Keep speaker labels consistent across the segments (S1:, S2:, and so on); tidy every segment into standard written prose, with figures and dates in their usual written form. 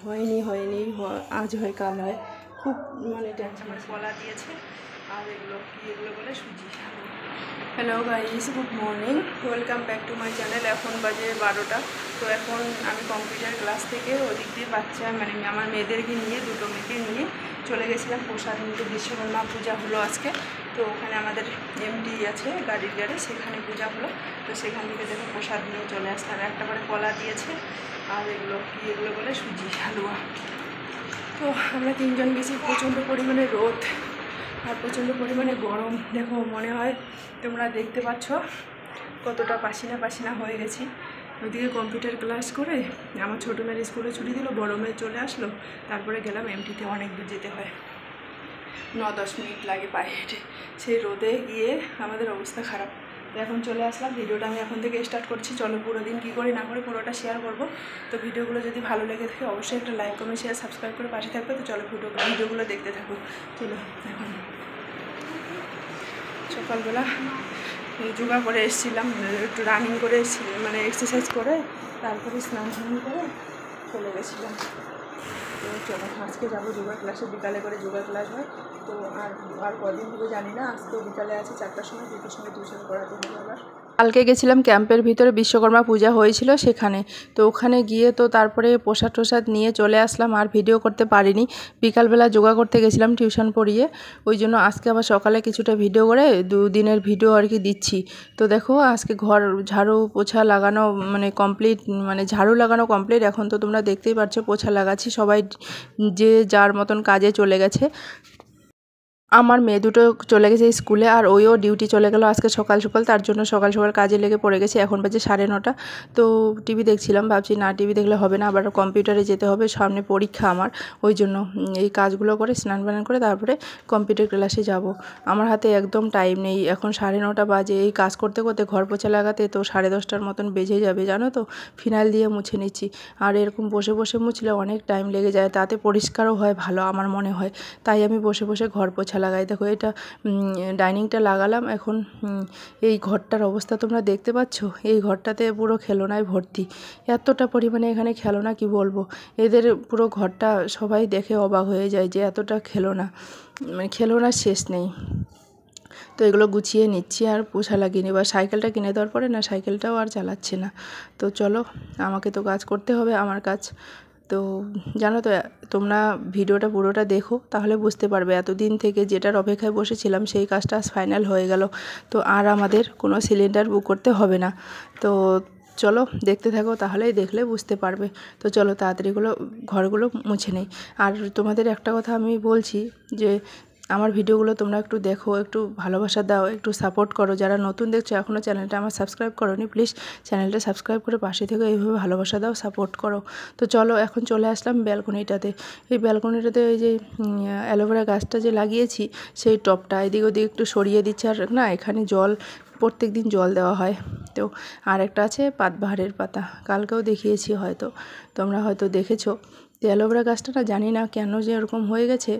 S1: হয়নি আজ হয় কাল হয়, খুব মানে টেনশন। কলা দিয়েছে আর এগুলো বলে সুজি। Hello guys, good morning, welcome back to my channel. এখন বাজে 12টা। তো এখন আমি কম্পিউটার ক্লাস থেকে ওদিক দিয়ে বাচ্চা মানে আমার মেয়েদেরকে নিয়ে, দুটো মেয়েকে নিয়ে চলে গেছিলাম প্রসাদ নিতে। বিশ্বকর্মা পূজা হলো আজকে, তো ওখানে আমাদের এমডি আছে গাড়ির গাড়ি, সেখানে পূজা হলো। তো সেখান থেকে দেখো প্রসাদ নিয়ে চলে আসলাম। একটা করে কলা দিয়েছে আর এগুলো বলে সুজি হালুয়া। তো আমরা তিনজন গেছি। প্রচণ্ড পরিমাণে রোদ আর প্রচণ্ড পরিমাণে গরম। দেখো, মনে হয় তোমরা দেখতে পাচ্ছ কতটা পাসিনা হয়ে গেছি। ওইদিকে কম্পিউটার ক্লাস করে আমার ছোটো মেয়ের স্কুলে ছুটি দিল, বড়ো মেয়ে চলে আসলো, তারপরে গেলাম এমটিতে। অনেক দূর যেতে হয়, 9-10 মিনিট লাগে পায়ে হেঁটে। সেই রোদে গিয়ে আমাদের অবস্থা খারাপ। তো এখন চলে আসলাম। ভিডিওটা আমি এখন থেকে স্টার্ট করছি। চলো পুরো দিন কী করি না করে পুরোটা শেয়ার করব। তো ভিডিওগুলো যদি ভালো লেগে থাকে অবশ্যই একটা লাইক, কমেন্ট, শেয়ার, সাবস্ক্রাইব করে পাশে থাকবে। তো চলো ভিডিওগুলো দেখতে থাকো। চলো, এখন সকালবেলা যোগা করে এসেছিলাম, একটু রানিং করে এসেছিলাম, মানে এক্সারসাইজ করে, তারপরে স্নান করে চলে গেছিলাম। তো চলো, আজকে যাবো যোগা ক্লাসে। বিকালে করে যোগা ক্লাস হয়। তো আর কদিন হবে জানি না। আজকেও বিকালে আছে 4টার সময়, 2টোর সময় টিউশন করাতে হবে আবার। কালকে গেছিলাম ক্যাম্পের ভিতরে, বিশ্বকর্মা পূজা হয়েছিল সেখানে। তো ওখানে গিয়ে তো তারপরে প্রসাদ নিয়ে চলে আসলাম, আর ভিডিও করতে পারিনি। বিকালবেলা যোগা করতে গেছিলাম টিউশন পড়িয়ে, ওই জন্য আজকে আবার সকালে কিছুটা ভিডিও করে 2 দিনের ভিডিও আর কি দিচ্ছি। তো দেখো, আজকে ঘর ঝাড়ু পোছা লাগানো মানে কমপ্লিট, মানে ঝাড়ু লাগানো কমপ্লিট। এখন তো তোমরা দেখতেই পাচ্ছ পোছা লাগাচ্ছি। সবাই যে যার মতন কাজে চলে গেছে। আমার মেয়ে দুটো চলে গেছে স্কুলে, আর ওইও ডিউটি চলে গেল আজকে সকাল সকাল। তার জন্য সকাল কাজে লেগে পড়ে গেছে। এখন বাজে 9:30। তো টিভি দেখছিলাম, ভাবছি না টিভি দেখলে হবে না, আবার কম্পিউটারে যেতে হবে, সামনে পরীক্ষা আমার। ওই জন্য এই কাজগুলো করে স্নান করে তারপরে কম্পিউটার ক্লাসে যাব। আমার হাতে একদম টাইম নেই। এখন 9:30 বাজে। এই কাজ করতে করতে ঘর পোছা লাগাতে তো 10:30টার মতন বেজে যাবে, জানো তো। ফিনাইল দিয়ে মুছে নিচ্ছি। আর এরকম বসে মুছলে অনেক টাইম লেগে যায়, তাতে পরিষ্কারও হয় ভালো আমার মনে হয়। তাই আমি বসে ঘর পোছা লাগাই। দেখো, এটা ডাইনিংটা লাগালাম। এখন এই ঘরটার অবস্থা তোমরা দেখতে পাচ্ছ। এই ঘরটাতে পুরো খেলনায় ভর্তি, এতটা পরিমাণে এখানে খেলনা কি বলবো। এদের পুরো ঘরটা সবাই দেখে অবাক হয়ে যায় যে এতটা খেলনা, মানে খেলনার শেষ নেই। তো এগুলো গুছিয়ে নিচ্ছি আর পোছা লাগিয়ে নিই। এবার সাইকেলটা কিনে দেওয়ার পরে না, সাইকেলটাও আর চালাচ্ছে না। তো চলো, আমাকে তো কাজ করতে হবে, আমার কাজ। তো জানো তো, তোমরা ভিডিওটা পুরোটা দেখো, তাহলে বুঝতে পারবে। এতদিন থেকে যেটার অপেক্ষায় বসেছিলাম সেই কাজটা ফাইনাল হয়ে গেল। তো আর আমাদের কোনো সিলিন্ডার বুক করতে হবে না। তো চলো দেখতে থাকো, তাহলেই দেখলে বুঝতে পারবে। তো চলো তাড়াতাড়ি ঘরগুলো মুছে নেই। আর তোমাদের একটা কথা আমি বলছি, যে আমার ভিডিওগুলো তোমরা একটু দেখো, একটু ভালোবাসা দাও, একটু সাপোর্ট করো। যারা নতুন দেখছো, এখনও চ্যানেলটা আমার সাবস্ক্রাইব করোনি, প্লিজ চ্যানেলটা সাবস্ক্রাইব করে পাশে থেকে এইভাবে ভালোবাসা দাও, সাপোর্ট করো। তো চলো, এখন চলে আসলাম ব্যালকনিটাতে। এই ব্যালকনিটাতে ওই যে অ্যালোভেরা গাছটা যে লাগিয়েছি, সেই টবটা এদিক ওদিক একটু সরিয়ে দিচ্ছে। আর না, এখানে প্রত্যেক দিন জল দেওয়া হয়। তো আর একটা আছে পাতবাহারের পাতা, কালকেও দেখিয়েছি, হয়তো তোমরা হয়তো দেখেছো। তো অ্যালোভেরা গাছটা না, জানি না কেন যে এরকম হয়ে গেছে,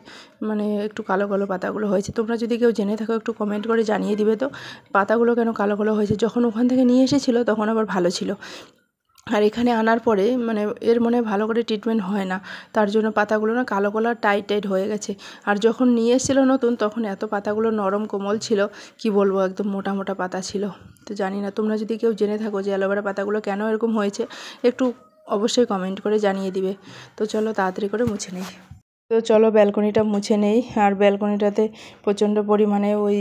S1: মানে একটু কালো পাতাগুলো হয়েছে। তোমরা যদি কেউ জেনে থাকো একটু কমেন্ট করে জানিয়ে দিবে তো, পাতাগুলো কেন কালো হয়েছে। যখন ওখান থেকে নিয়ে এসেছিলো তখন আবার ভালো ছিল, আর এখানে আনার পরে মানে এর মনে ভালো করে ট্রিটমেন্ট হয় না, তার জন্য পাতাগুলো না কালো টাইট হয়ে গেছে। আর যখন নিয়ে এসেছিলো নতুন, তখন এত পাতাগুলো নরম কোমল ছিল, কি বলবো, একদম মোটা পাতা ছিল। তো জানি না, তোমরা যদি কেউ জেনে থাকো যে অ্যালোভেরা পাতাগুলো কেন এরকম হয়েছে, একটু অবশ্যই কমেন্ট করে জানিয়ে দিবে। তো চলো তাড়াতাড়ি করে মুছে নিই। তো চলো ব্যালকনিটা মুছে নেই। আর ব্যালকনিটাতে প্রচণ্ড পরিমাণে ওই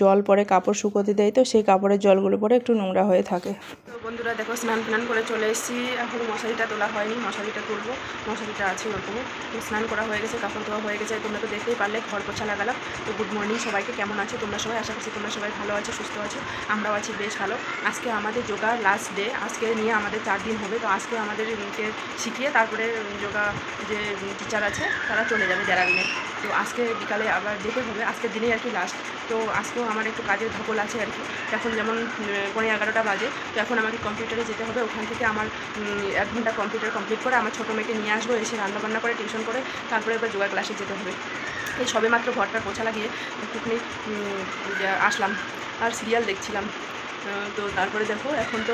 S1: জল পড়ে, কাপড় শুকোতে দেয়, তো সেই কাপড়ের জলগুলো পরে একটু নোংরা হয়ে থাকে। তো বন্ধুরা দেখো, স্নান করে চলে এসেছি। এখন মশারিটা তোলা হয়নি, মশারিটা তুলবো। মশারিটা আছে ওরকমই। তো স্নান করা হয়ে গেছে, কাপড় ধোয়া হয়ে গেছে। তোমরা তো দেখতেই পারলে, ঘর পোছা লাগালাম। তো গুড মর্নিং সবাইকে, কেমন আছো তোমরা সবাই? আশা করছি তোমরা সবাই ভালো আছো, সুস্থ আছো। আমরাও আছি বেশ ভালো। আজকে আমাদের যোগা লাস্ট ডে, আজকে নিয়ে আমাদের 4 দিন হবে। তো আজকে আমাদেরকে শিখিয়ে তারপরে যোগা যে টিচার আছে তারা চলে যাবে দেরাদুনে। তো আজকে বিকালে আবার যেতে হবে, আজকের দিনেই আর কি লাস্ট। তো আজকেও আমার একটু কাজের ধকল আছে আর কি। এখন যেমন 11:15 বাজে, তো এখন আমাকে কম্পিউটারে যেতে হবে। ওখান থেকে আমার 1 ঘন্টা কম্পিউটার কমপ্লিট করে আমার ছোটো মেয়েকে নিয়ে আসবো, এসে রান্নাবান্না করে টিউশন করে তারপরে এবার যোগা ক্লাসে যেতে হবে। এই সবে মাত্র ঘরটা পোছা লাগিয়ে একটুখানি আসলাম, আর সিরিয়াল দেখছিলাম। তো তারপরে দেখো, এখন তো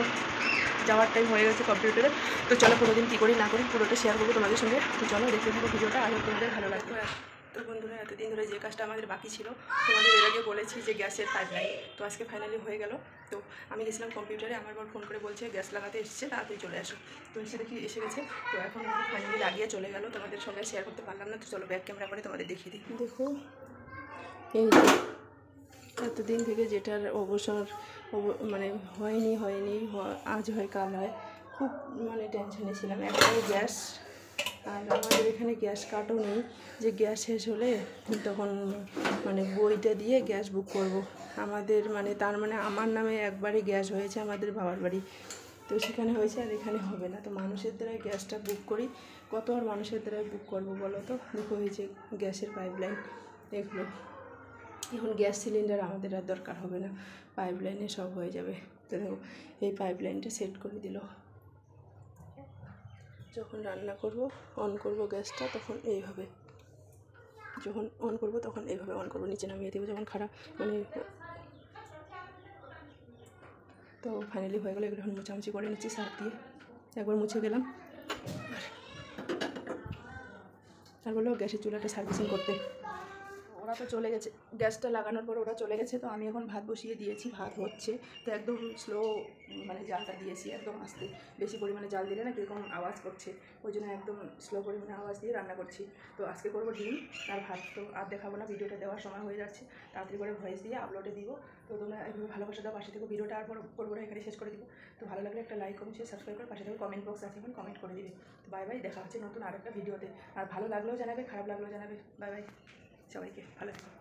S1: যাওয়ার টাইম হয়ে গেছে কম্পিউটারে। তো চলো কোনোদিন কী করি না করি পুরোটা শেয়ার করবো তোমাদের সঙ্গে। তো চলো দেখতে থাকো ভিডিওটা, আগে তোমাদের ভালো লাগবে। তো বন্ধুরা, এতদিন ধরে যে কাজটা আমাদের বাকি ছিল, তোমাদের এর আগে বলেছি যে গ্যাসের পাইপলাইন, তো আজকে ফাইনালি হয়ে গেল। তো আমি গেছিলাম কম্পিউটারে, আমার বর ফোন করে বলছে গ্যাস লাগাতে এসেছে, তাড়াতাড়ি চলে আসো। তো এসে দেখি এসে গেছে। তো এখন ফাইনালি লাগিয়ে চলে গেল, তোমাদের সঙ্গে শেয়ার করতে পারলাম না। তো চলো ব্যাক ক্যামেরা করে তোমাদের দেখিয়ে দিই। দেখো এই এতদিন থেকে যেটার অবসর মানে হয়নি আজ হয় কাল হয়, খুব মানে টেনশনে ছিলাম। একবারে গ্যাস, আর আমাদের এখানে গ্যাস কার্ডও নেই যে গ্যাস শেষ হলে তখন মানে বইটা দিয়ে গ্যাস বুক করব। আমাদের মানে তার মানে আমার নামে একবারই গ্যাস হয়েছে আমাদের বাবার বাড়ি, তো সেখানে হয়েছে, আর এখানে হবে না। তো মানুষের দ্বারাই গ্যাসটা বুক করি, কত আর মানুষের দ্বারাই বুক করবো বলো তো। দেখো হয়েছে গ্যাসের পাইপলাইন এগুলো। এখন গ্যাস সিলিন্ডার আমাদের আর দরকার হবে না, পাইপলাইনে সব হয়ে যাবে। তো দেখো এই পাইপলাইনটা সেট করে দিল। যখন রান্না করব অন করব গ্যাসটা, তখন এইভাবে, যখন অন করব তখন এইভাবে অন করব, নিচে নামিয়ে দেবো যখন খারাপ মানে। তো ফাইনালি হয়ে গেলো। এগুলো এখন মোছামুছি করে নিচ্ছি সার্ফ দিয়ে, একবার মুছে গেলাম। আর বললো গ্যাসের চুলাটা সার্ভিসিং করতে। ওরা তো চলে গেছে, গ্যাসটা লাগানোর পর ওরা চলে গেছে। তো আমি এখন ভাত বসিয়ে দিয়েছি, ভাত হচ্ছে। তো একদম স্লো মানে জালটা দিয়েছি, একদম আস্তে, বেশি পরিমাণে জাল দিলে না কীরকম আওয়াজ করছে, ওই জন্য একদম স্লো পরিমাণে আওয়াজ দিয়ে রান্না করছি। তো আজকে করবো ডিম আর ভাত। তো আর দেখাবো না, ভিডিওটা দেওয়ার সময় হয়ে যাচ্ছে, তাড়াতাড়ি করে ভয়েস দিয়ে আপলোডে দিব। তো তোমরা এইভাবে ভালোবাসা দাও, পাশে থেকে ভিডিওটা আর করবো না, এখানে শেষ করে দিব। তো ভালো লাগলে একটা লাইক কমেন্ট শেয়ার সাবস্ক্রাইব করে পাশে থেকে কমেন্ট বক্স আছে, এখন কমেন্ট করে দিবে। তো বাই বাই, দেখা হচ্ছে নতুন আরেকটা ভিডিওতে। আর ভালো লাগলেও জানাবে, খারাপ লাগলেও জানাবে। বাই বাই, সবাইকে ভালো থেকো।